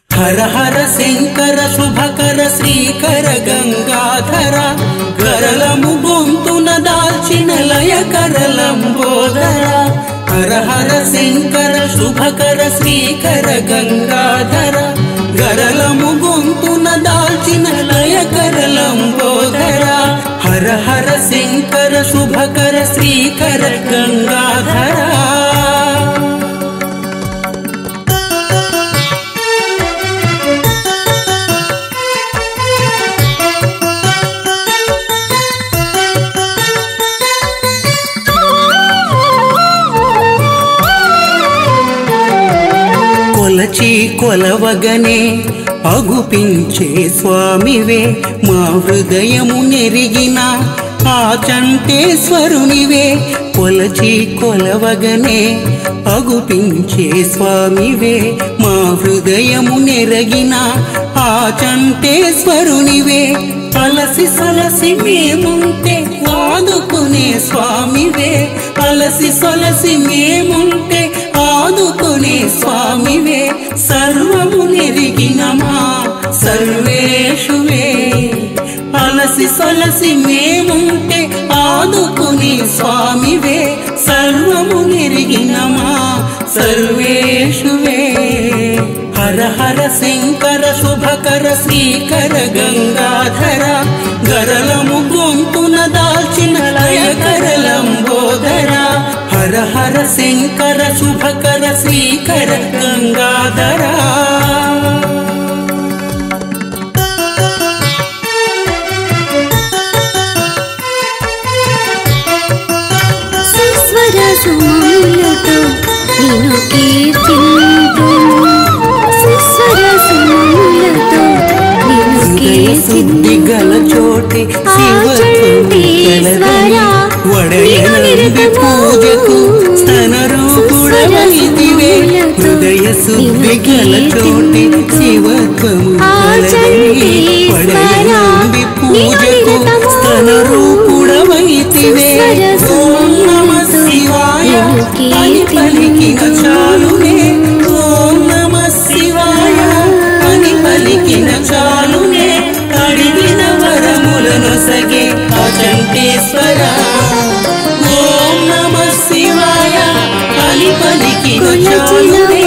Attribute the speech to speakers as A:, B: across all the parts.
A: హర హర శంకర శుభకర శ్రీకర గంగాధర గరళము గొంతున దాల్చిన లయకర లంబోదర హర హర శంకర శుభకర శ్రీకర గంగాధర గరళము గొంతున దాల్చిన లయకర లంబోదర హర హర శంకర శుభకర శ్రీకర గంగాధర కొలచి కొలవగనే అగుపించే స్వామివే మా హృదయము నెరిగిన ఆచంటేశ్వరునివే కొలచి కొలవగనే అగుపించే స్వామివే మా హృదయము నెరగిన ఆచంటేశ్వరునివే అలసి సలసి మేముంటే ఆదుకునే స్వామివే అలసి సలసి మేముంటే ఆదుకునే స్వామివే సర్వము నెరిగిన మా సర్వేషువే అలసి సలసి మేముంటే ఆదుకునే స్వామివే సర్వము నెరిగిన మా సర్వేషువే హర హర శంకర శుభకర శ్రీకర గంగాధర గరళము గొంతున దాల్చిన లయకర లంబోదర హర హర శంకర శుభకర శ్రీకర గంగాధర
B: సుస్వర సుమములతో నిన్ను కీర్తింతు సుస్వర సుమములతో నిన్ను కీర్తింతు
A: గల చోటి శివత్వర వడయనంది పూజకు స్తనరూపుడవైతివే హృదయ శుద్ధి గల చోటి శివత్వము వడయనంది పూజకు స్తనరూపుడవైతివే ఓం నమః శివాయ అని పలికిన చాలునే ఓం నమః శివాయ అని పలికిన చాలునే అడిగిన వరములను సగే అచంటేశ్వర ఓం నమః శివాయ అని పలికిన చాలునే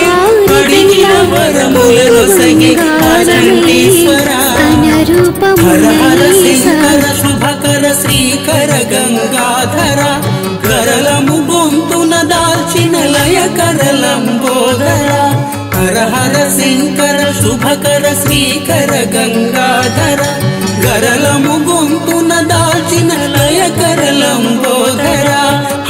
A: అడిగిన వరములను సగే అచంటేశ్వర హర హర శంకర శుభకర శ్రీకర గంగాధర గరళము గొంతున దాల్చిన లయకర లంబోదర హర హర శంకర శుభకర శ్రీకర గంగాధర గరళము గొంతున దాల్చిన లయకర లంబోదర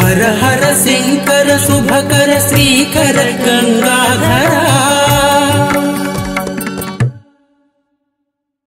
A: హర హర శంకర శుభకర శ్రీకర గంగాధర